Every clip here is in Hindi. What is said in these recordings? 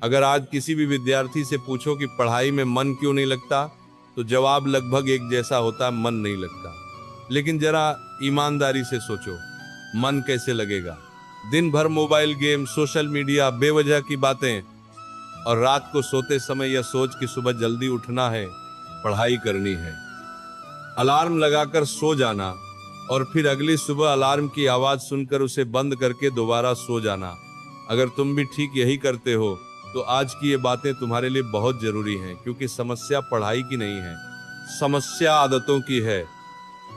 अगर आज किसी भी विद्यार्थी से पूछो कि पढ़ाई में मन क्यों नहीं लगता, तो जवाब लगभग एक जैसा होता है, मन नहीं लगता। लेकिन जरा ईमानदारी से सोचो, मन कैसे लगेगा? दिन भर मोबाइल गेम, सोशल मीडिया, बेवजह की बातें, और रात को सोते समय यह सोच कि सुबह जल्दी उठना है, पढ़ाई करनी है। अलार्म लगाकर सो जाना और फिर अगली सुबह अलार्म की आवाज सुनकर उसे बंद करके दोबारा सो जाना। अगर तुम भी ठीक यही करते हो तो आज की ये बातें तुम्हारे लिए बहुत जरूरी हैं, क्योंकि समस्या पढ़ाई की नहीं है, समस्या आदतों की है।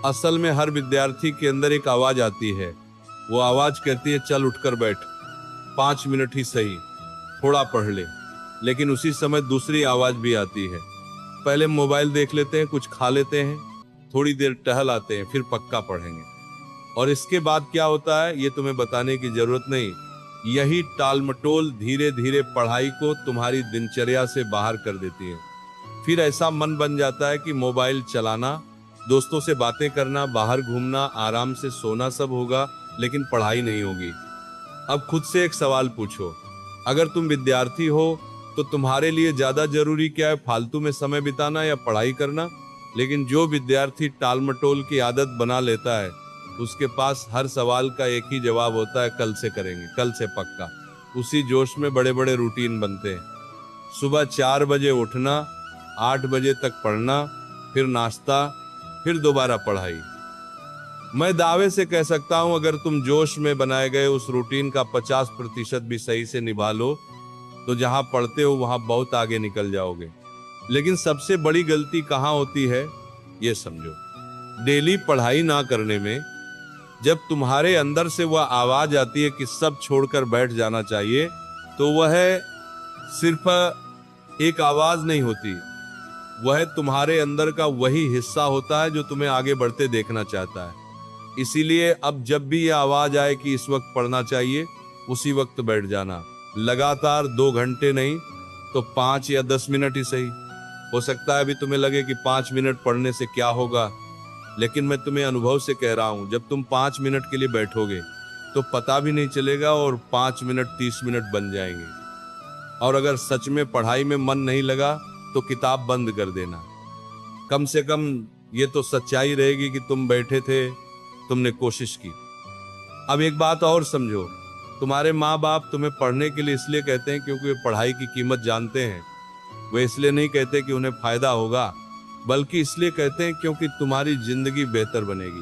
असल में हर विद्यार्थी के अंदर एक आवाज आती है। वो आवाज कहती है, चल उठकर बैठ, 5 मिनट ही सही, थोड़ा पढ़ ले। लेकिन उसी समय दूसरी आवाज भी आती है, पहले मोबाइल देख लेते हैं, कुछ खा लेते हैं, थोड़ी देर टहल आते हैं, फिर पक्का पढ़ेंगे। और इसके बाद क्या होता है ये तुम्हें बताने की जरूरत नहीं। यही टालमटोल धीरे धीरे पढ़ाई को तुम्हारी दिनचर्या से बाहर कर देती है। फिर ऐसा मन बन जाता है कि मोबाइल चलाना, दोस्तों से बातें करना, बाहर घूमना, आराम से सोना सब होगा, लेकिन पढ़ाई नहीं होगी। अब खुद से एक सवाल पूछो, अगर तुम विद्यार्थी हो तो तुम्हारे लिए ज्यादा जरूरी क्या है, फालतू में समय बिताना या पढ़ाई करना? लेकिन जो विद्यार्थी टालमटोल की आदत बना लेता है, उसके पास हर सवाल का एक ही जवाब होता है, कल से करेंगे, कल से पक्का। उसी जोश में बड़े बड़े रूटीन बनते हैं। सुबह 4 बजे उठना, 8 बजे तक पढ़ना, फिर नाश्ता, फिर दोबारा पढ़ाई। मैं दावे से कह सकता हूं, अगर तुम जोश में बनाए गए उस रूटीन का 50% भी सही से निभा लो, तो जहां पढ़ते हो वहां बहुत आगे निकल जाओगे। लेकिन सबसे बड़ी गलती कहां होती है ये समझो। डेली पढ़ाई ना करने में जब तुम्हारे अंदर से वह आवाज आती है कि सब छोड़कर बैठ जाना चाहिए, तो वह सिर्फ एक आवाज नहीं होती, वह तुम्हारे अंदर का वही हिस्सा होता है जो तुम्हें आगे बढ़ते देखना चाहता है। इसीलिए अब जब भी यह आवाज आए कि इस वक्त पढ़ना चाहिए, उसी वक्त बैठ जाना। लगातार 2 घंटे नहीं तो 5 या 10 मिनट ही सही। हो सकता है अभी तुम्हें लगे कि 5 मिनट पढ़ने से क्या होगा, लेकिन मैं तुम्हें अनुभव से कह रहा हूं, जब तुम 5 मिनट के लिए बैठोगे तो पता भी नहीं चलेगा और 5 मिनट 30 मिनट बन जाएंगे। और अगर सच में पढ़ाई में मन नहीं लगा तो किताब बंद कर देना। कम से कम ये तो सच्चाई रहेगी कि तुम बैठे थे, तुमने कोशिश की। अब एक बात और समझो, तुम्हारे माँ बाप तुम्हें पढ़ने के लिए इसलिए कहते हैं क्योंकि वे पढ़ाई की कीमत जानते हैं। वे इसलिए नहीं कहते कि उन्हें फायदा होगा, बल्कि इसलिए कहते हैं क्योंकि तुम्हारी जिंदगी बेहतर बनेगी।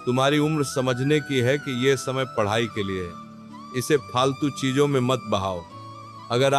तुम्हारी उम्र समझने की है कि यह समय पढ़ाई के लिए है। इसे फालतू चीजों में मत बहाओ। अगर